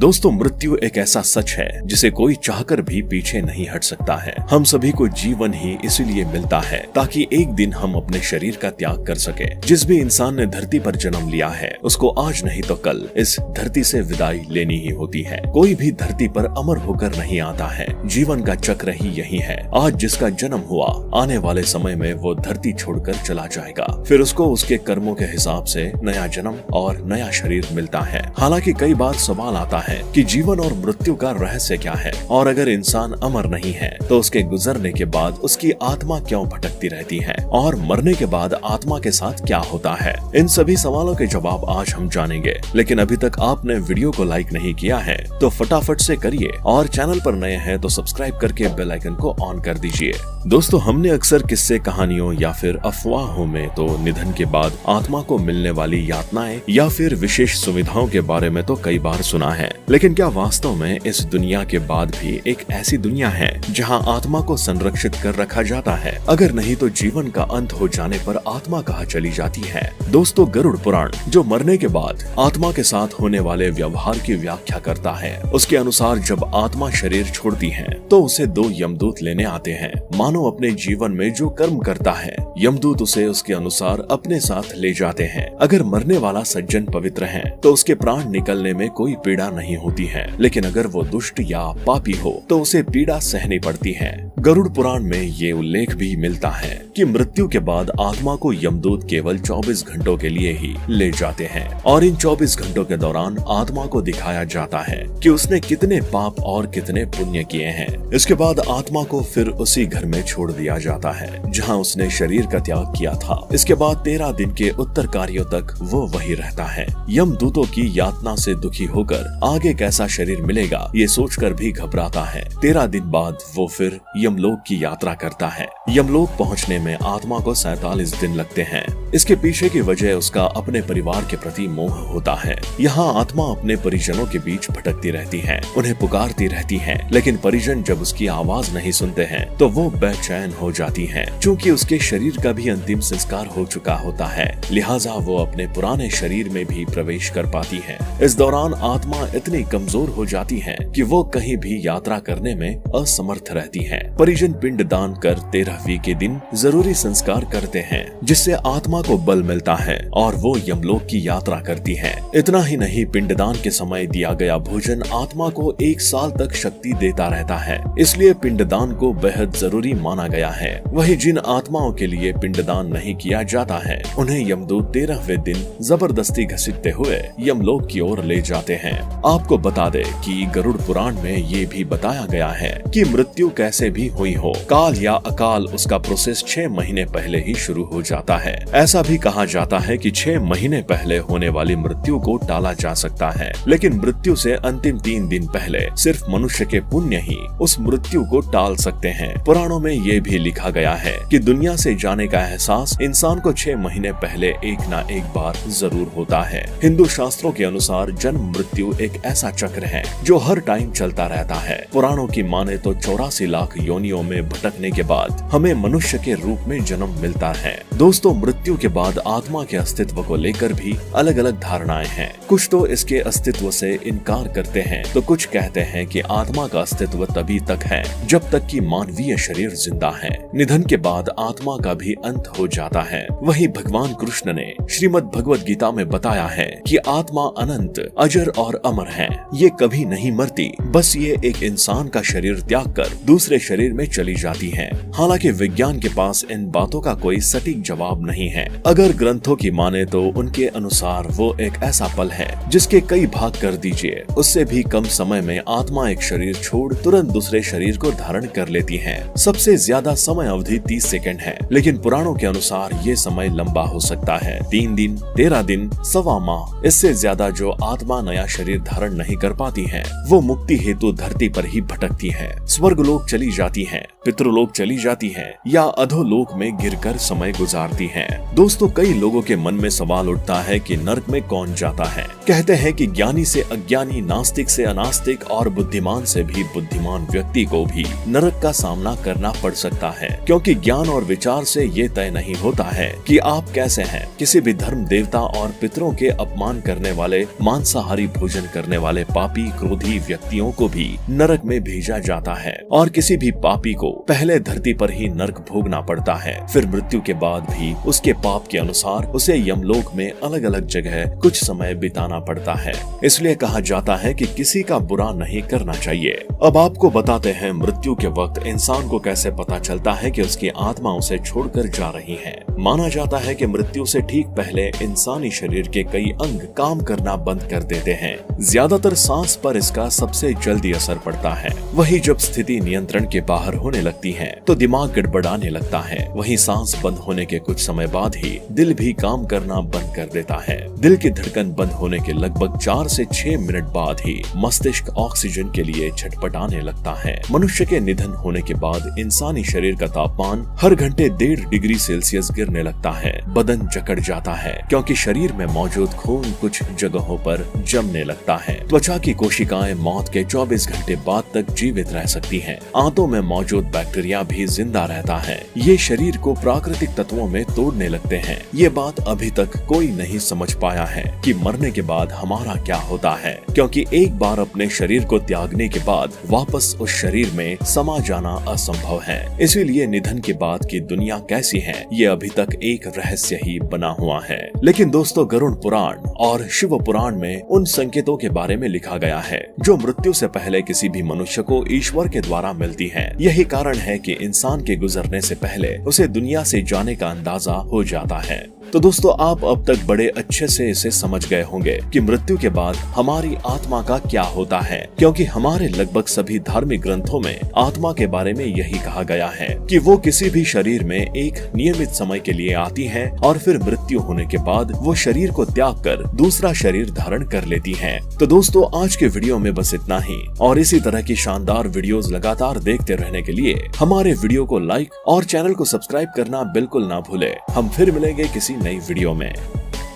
दोस्तों, मृत्यु एक ऐसा सच है जिसे कोई चाहकर भी पीछे नहीं हट सकता है। हम सभी को जीवन ही इसीलिए मिलता है ताकि एक दिन हम अपने शरीर का त्याग कर सके। जिस भी इंसान ने धरती पर जन्म लिया है उसको आज नहीं तो कल इस धरती से विदाई लेनी ही होती है। कोई भी धरती पर अमर होकर नहीं आता है, जीवन का चक्र ही यही है। आज जिसका जन्म हुआ, आने वाले समय में वो धरती छोड़कर चला जाएगा, फिर उसको उसके कर्मों के हिसाब से नया जन्म और नया शरीर मिलता है। हालांकि कई बार सवाल आता है कि जीवन और मृत्यु का रहस्य क्या है, और अगर इंसान अमर नहीं है तो उसके गुजरने के बाद उसकी आत्मा क्यों भटकती रहती है, और मरने के बाद आत्मा के साथ क्या होता है। इन सभी सवालों के जवाब आज हम जानेंगे। लेकिन अभी तक आपने वीडियो को लाइक नहीं किया है तो फटाफट से करिए, और चैनल पर नए हैं तो सब्सक्राइब करके बेल आइकन को ऑन कर दीजिए। दोस्तों, हमने अक्सर किस्से कहानियों या फिर अफवाहों में तो निधन के बाद आत्मा को मिलने वाली यातनाएं या फिर विशेष सुविधाओं के बारे में तो कई बार सुना है। लेकिन क्या वास्तव में इस दुनिया के बाद भी एक ऐसी दुनिया है जहां आत्मा को संरक्षित कर रखा जाता है? अगर नहीं तो जीवन का अंत हो जाने पर आत्मा कहाँ चली जाती है? दोस्तों, गरुड़ पुराण जो मरने के बाद आत्मा के साथ होने वाले व्यवहार की व्याख्या करता है, उसके अनुसार जब आत्मा शरीर छोड़ती है तो उसे दो यमदूत लेने आते हैं। मानो अपने जीवन में जो कर्म करता है, यमदूत उसे उसके अनुसार अपने साथ ले जाते हैं। अगर मरने वाला सज्जन पवित्र है तो उसके प्राण निकलने में कोई पीड़ा नहीं होती है, लेकिन अगर वो दुष्ट या पापी हो तो उसे पीड़ा सहनी पड़ती है। गरुड़ पुराण में ये उल्लेख भी मिलता है कि मृत्यु के बाद आत्मा को यमदूत केवल 24 घंटों के लिए ही ले जाते हैं, और इन 24 घंटों के दौरान आत्मा को दिखाया जाता है कि उसने कितने पाप और कितने पुण्य किए हैं। इसके बाद आत्मा को फिर उसी घर में छोड़ दिया जाता है जहाँ उसने शरीर का त्याग किया था। इसके बाद 13 दिन के उत्तर कार्यों तक वो वही रहता है। यमदूतों की यातना से दुखी होकर आगे कैसा शरीर मिलेगा ये सोचकर भी घबराता है। 13 दिन बाद वो फिर यमलोक की यात्रा करता है। यमलोक पहुंचने में आत्मा को 47 दिन लगते हैं। इसके पीछे की वजह उसका अपने परिवार के प्रति मोह होता है। यहाँ आत्मा अपने परिजनों के बीच भटकती रहती है, उन्हें पुकारती रहती है, लेकिन परिजन जब उसकी आवाज नहीं सुनते हैं तो वो बेचैन हो जाती है। क्योंकि उसके शरीर का भी अंतिम संस्कार हो चुका होता है, लिहाजा वो अपने पुराने शरीर में भी प्रवेश कर पाती है। इस दौरान आत्मा इतनी कमजोर हो जाती है कि वो कहीं भी यात्रा करने में असमर्थ रहती है। परिजन पिंड दान कर 13वीं के दिन जरूरी संस्कार करते हैं, जिससे आत्मा को बल मिलता है और वो यमलोक की यात्रा करती है। इतना ही नहीं, पिंडदान के समय दिया गया भोजन आत्मा को 1 साल तक शक्ति देता रहता है, इसलिए पिंडदान को बेहद जरूरी माना गया है। वहीं जिन आत्माओं के लिए पिंडदान नहीं किया जाता है उन्हें यमदूत 13वें दिन जबरदस्ती घसीटते हुए यमलोक की ओर ले जाते हैं। आपको बता दे कि गरुड़ पुराण में ये भी बताया गया है कि मृत्यु कैसे भी हुई हो, काल या अकाल उसका प्रोसेस 6 महीने पहले ही शुरू हो जाता है। ऐसा भी कहा जाता है कि 6 महीने पहले होने वाली मृत्यु को टाला जा सकता है, लेकिन मृत्यु से अंतिम 3 दिन पहले सिर्फ मनुष्य के पुण्य ही उस मृत्यु को टाल सकते हैं। पुराणों में ये भी लिखा गया है कि दुनिया से जाने का एहसास इंसान को 6 महीने पहले एक ना एक बार जरूर होता है। हिंदू शास्त्रों के अनुसार जन्म मृत्यु एक ऐसा चक्र है जो हर टाइम चलता रहता है। पुराणों की माने तो 84 लाख योनियों में भटकने के बाद हमें मनुष्य के रूप में जन्म मिलता है। दोस्तों, मृत्यु के बाद आत्मा के अस्तित्व को लेकर भी अलग अलग धारणाएं हैं। कुछ तो इसके अस्तित्व से इनकार करते हैं तो कुछ कहते हैं कि आत्मा का अस्तित्व तभी तक है जब तक कि मानवीय शरीर जिंदा है। निधन के बाद आत्मा का भी अंत हो जाता है। वहीं भगवान कृष्ण ने श्रीमद् भगवद गीता में बताया है कि आत्मा अनंत, अजर और अमर है। ये कभी नहीं मरती, बस ये एक इंसान का शरीर त्याग कर दूसरे शरीर में चली जाती है। हालांकि विज्ञान के पास इन बातों का कोई सटीक जवाब नहीं है। अगर ग्रंथों की माने तो उनके अनुसार वो एक ऐसा पल है जिसके कई भाग कर दीजिए, उससे भी कम समय में आत्मा एक शरीर छोड़ तुरंत दूसरे शरीर को धारण कर लेती है। सबसे ज्यादा समय अवधि 30 सेकंड है, लेकिन पुराणों के अनुसार ये समय लंबा हो सकता है। 3 दिन, 13 दिन, सवा माह, इससे ज्यादा जो आत्मा नया शरीर धारण नहीं कर पाती है वो मुक्ति हेतु धरती पर ही भटकती है, स्वर्गलोक चली जाती जाती हैं, पितृलोक चली जाती हैं या अधोलोक में गिरकर समय गुजारती हैं। दोस्तों, कई लोगों के मन में सवाल उठता है कि नरक में कौन जाता है। कहते हैं कि ज्ञानी से अज्ञानी, नास्तिक से अनास्तिक और बुद्धिमान से भी बुद्धिमान व्यक्ति को भी नरक का सामना करना पड़ सकता है, क्योंकि ज्ञान और विचार से ये तय नहीं होता है कि आप कैसे हैं। किसी भी धर्म, देवता और पितरों के अपमान करने वाले, मांसाहारी भोजन करने वाले पापी, क्रोधी व्यक्तियों को भी नरक में भेजा जाता है और किसी भी पापी को पहले धरती पर ही नरक भोगना पड़ता है। फिर मृत्यु के बाद भी उसके पाप के अनुसार उसे यमलोक में अलग अलग जगह कुछ समय बिताना पड़ता है। इसलिए कहा जाता है कि किसी का बुरा नहीं करना चाहिए। अब आपको बताते हैं मृत्यु के वक्त इंसान को कैसे पता चलता है कि उसकी आत्मा उसे छोड़कर जा रही है। माना जाता है कि मृत्यु से ठीक पहले इंसानी शरीर के कई अंग काम करना बंद कर देते हैं। ज्यादातर सांस पर इसका सबसे जल्दी असर पड़ता है। वहीं जब स्थिति नियंत्रण के बाहर होने लगती है तो दिमाग गड़बड़ाने लगता है। वहीं सांस बंद होने के कुछ समय बाद ही दिल भी काम करना बंद कर देता है। दिल की धड़कन बंद होने के लगभग 4 से 6 मिनट बाद ही मस्तिष्क ऑक्सीजन के लिए छटपटाने लगता है। मनुष्य के निधन होने के बाद इंसानी शरीर का तापमान हर घंटे 1.5 डिग्री सेल्सियस गिरने लगता है। बदन जकड़ जाता है क्योंकि शरीर में मौजूद खून कुछ जगहों पर जमने लगता है। त्वचा की कोशिकाएं मौत के 24 घंटे बाद तक जीवित रह सकती हैं। आंतों में मौजूद बैक्टीरिया भी जिंदा रहता है। ये शरीर को प्राकृतिक तत्वों में तोड़ने लगते हैं। ये बात अभी तक कोई नहीं समझ पाया है कि मरने के बाद हमारा क्या होता है, क्योंकि एक बार अपने शरीर को त्यागने के बाद वापस उस शरीर में समा जाना असंभव है। इसीलिए निधन के बाद की दुनिया कैसी है, ये अभी तक एक रहस्य ही बना हुआ है। लेकिन दोस्तों, गरुड़ पुराण और शिव पुराण में उन संकेतों के बारे में लिखा गया है जो मृत्यु से पहले किसी भी मनुष्य को ईश्वर के द्वारा मिलती है। यही कारण है कि इंसान के गुजरने से पहले उसे दुनिया से जाने का अंदाजा हो जाता है। तो दोस्तों, आप अब तक बड़े अच्छे से इसे समझ गए होंगे कि मृत्यु के बाद हमारी आत्मा का क्या होता है, क्योंकि हमारे लगभग सभी धार्मिक ग्रंथों में आत्मा के बारे में यही कहा गया है कि वो किसी भी शरीर में एक नियमित समय के लिए आती है और फिर मृत्यु होने के बाद वो शरीर को त्याग कर दूसरा शरीर धारण कर लेती है। तो दोस्तों, आज के वीडियो में बस इतना ही, और इसी तरह की शानदार वीडियोस लगातार देखते रहने के लिए हमारे वीडियो को लाइक और चैनल को सब्सक्राइब करना बिल्कुल ना भूले। हम फिर मिलेंगे किसी नई वीडियो में।